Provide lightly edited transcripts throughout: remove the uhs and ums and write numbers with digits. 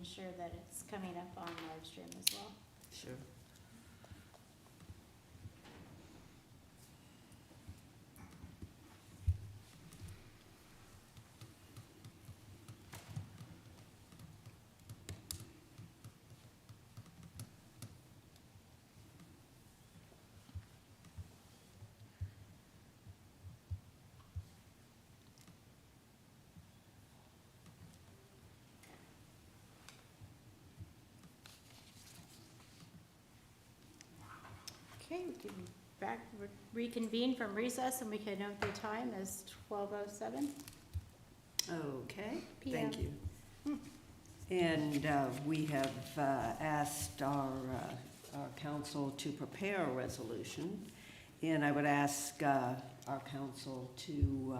ensure that it's coming up on live stream as well. Sure. Okay, we can reconvene from recess, and we can note the time as 12:07. Okay, PM. thank you. And we have asked our council to prepare a resolution, and I would ask our council to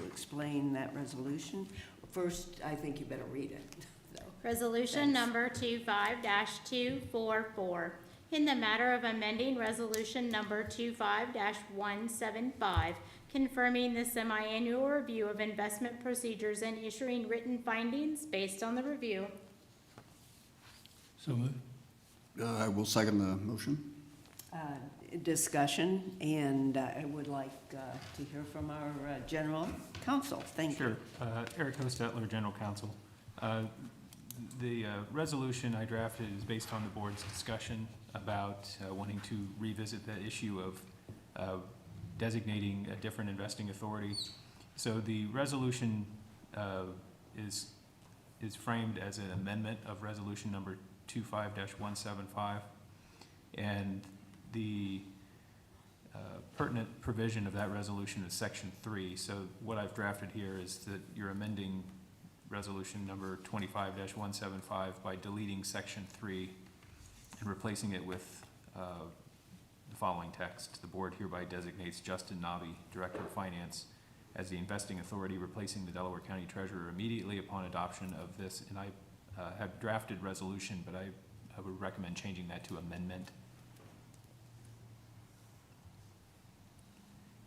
explain that resolution. First, I think you better read it. So, Resolution thanks. number 25-244, in the matter of amending resolution number 25-175, confirming the semi-annual review of investment procedures and issuing written findings based on the review. So moved. I will second the motion. Discussion, and I would like to hear from our general counsel. Thank you. Sure. Eric Hostetler, General Counsel. The resolution I drafted is based on the board's discussion about wanting to revisit the issue of designating a different investing authority. So the resolution is framed as an amendment of resolution number 25-175, and the pertinent provision of that resolution is section 3. So what I've drafted here is that you're amending resolution number 25-175 by deleting section 3 and replacing it with the following text. The board hereby designates Justin Navi, Director of Finance, as the investing authority, replacing the Delaware County Treasurer immediately upon adoption of this. And I have drafted resolution, but I would recommend changing that to amendment.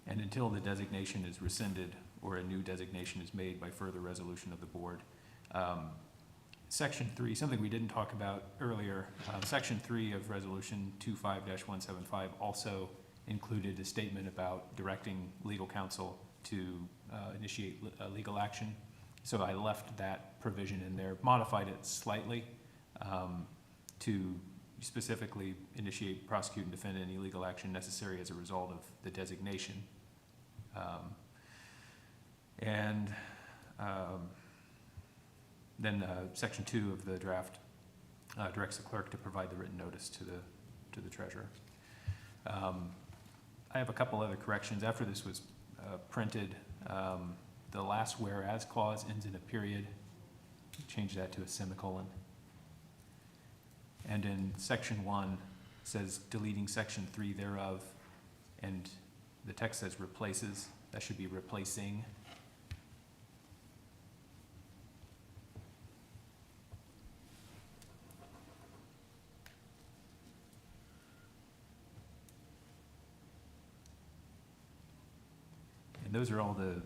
And until the designation is rescinded or a new designation is made by further resolution of the board. Section 3, something we didn't talk about earlier, Section 3 of Resolution 25-175 also included a statement about directing legal counsel to initiate legal action. So I left that provision in there, modified it slightly to specifically initiate, prosecute, and defend any legal action necessary as a result of the designation. Then Section 2 of the draft directs the clerk to provide the written notice to the treasurer. I have a couple other corrections. After this was printed, the last whereas clause ends in a period. Change that to a semicolon. And in Section 1 says deleting Section 3 thereof, and the text says replaces. That should be replacing. And those are all the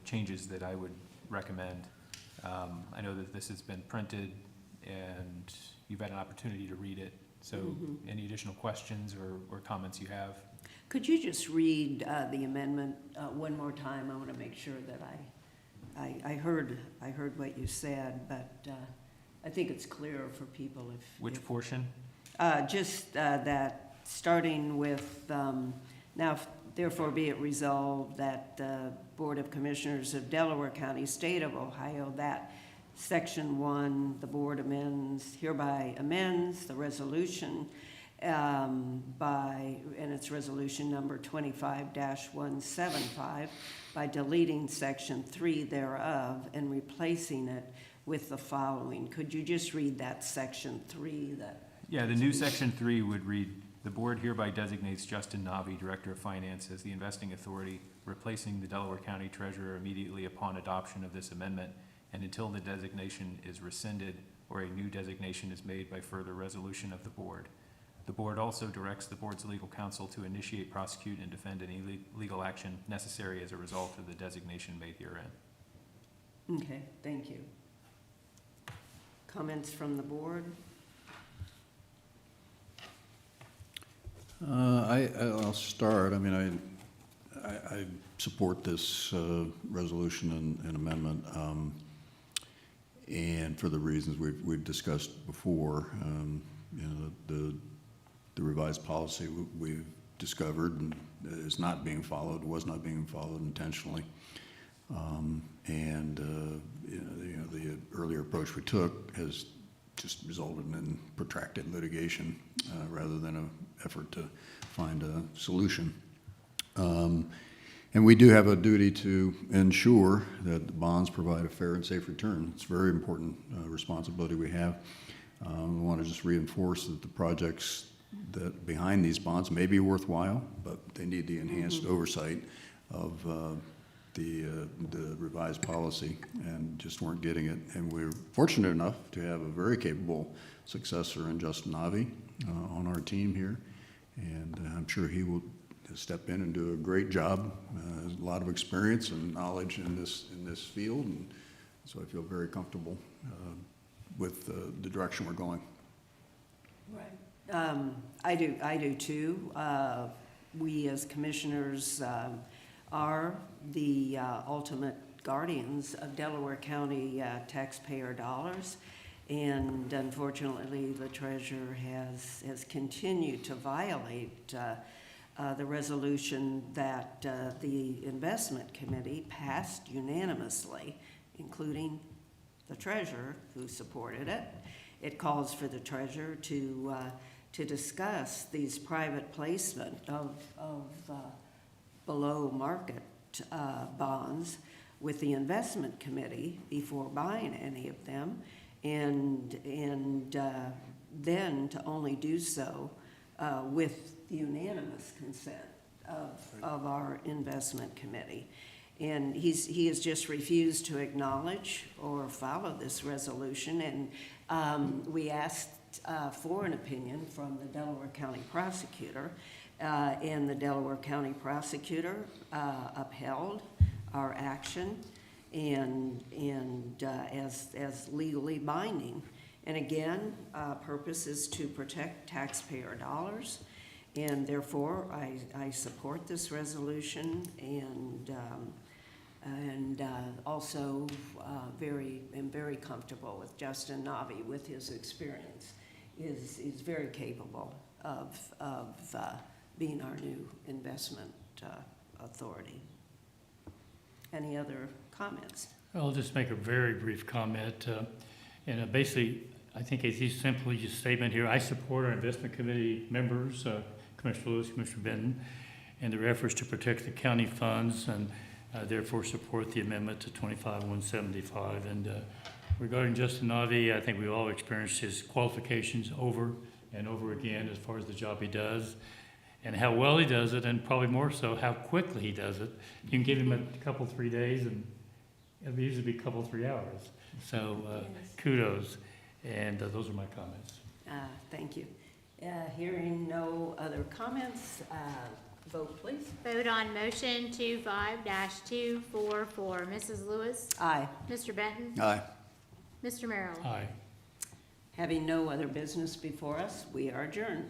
changes that I would recommend. I know that this has been printed and you've had an opportunity to read it. So any additional questions or comments you have? Could you just read the amendment one more time? I want to make sure that I heard what you said, but I think it's clearer for people if... Which portion? Just that starting with, now therefore be it resolved that the Board of Commissioners of Delaware County, State of Ohio, that Section 1, the board hereby amends the resolution and it's resolution number 25-175 by deleting Section 3 thereof and replacing it with the following. Could you just read that Section 3? Yeah, the new Section 3 would read, the board hereby designates Justin Navi, Director of Finance, as the investing authority, replacing the Delaware County Treasurer immediately upon adoption of this amendment and until the designation is rescinded or a new designation is made by further resolution of the board. The board also directs the board's legal counsel to initiate, prosecute, and defend any legal action necessary as a result of the designation made herein. Okay, thank you. Comments from the board? I'll start. I mean, I support this resolution and amendment, and for the reasons we've discussed before. You know, the revised policy we've discovered is not being followed, was not being followed intentionally. You know, the earlier approach we took has just resulted in protracted litigation rather than an effort to find a solution. And we do have a duty to ensure that the bonds provide a fair and safe return. It's a very important responsibility we have. We want to just reinforce that the projects that behind these bonds may be worthwhile, but they need the enhanced oversight of the revised policy, and just weren't getting it. And we're fortunate enough to have a very capable successor in Justin Navi on our team here, and I'm sure he will step in and do a great job. A lot of experience and knowledge in this field, and so I feel very comfortable with the direction we're going. Right. I do too. We as commissioners are the ultimate guardians of Delaware County taxpayer dollars. And unfortunately, the treasurer has continued to violate the resolution that the investment committee passed unanimously, including the treasurer who supported it. It calls for the treasurer to discuss these private placement of below market bonds with the investment committee before buying any of them, and then to only do so with the unanimous consent of our investment committee. And he has just refused to acknowledge or follow this resolution, and we asked for an opinion from the Delaware County prosecutor, and the Delaware County prosecutor upheld our action and as legally binding. And again, purpose is to protect taxpayer dollars, and therefore I support this resolution, and also am very comfortable with Justin Navi with his experience. Is very capable of being our new investment authority. Any other comments? I'll just make a very brief comment. And basically, I think it's just simply just a statement here. I support our investment committee members, Commissioner Lewis, Commissioner Benton, and their efforts to protect the county funds, and therefore support the amendment to 25-175. And regarding Justin Navi, I think we've all experienced his qualifications over and over again as far as the job he does, and how well he does it, and probably more so how quickly he does it. You can give him a couple, 3 days, and it'll usually be a couple, 3 hours. So kudos, and those are my comments. Thank you. Hearing no other comments, vote please. Vote on motion 25-244. Mrs. Lewis? Aye. Mr. Benton? Aye. Mr. Merrill? Aye. Having no other business before us, we are adjourned.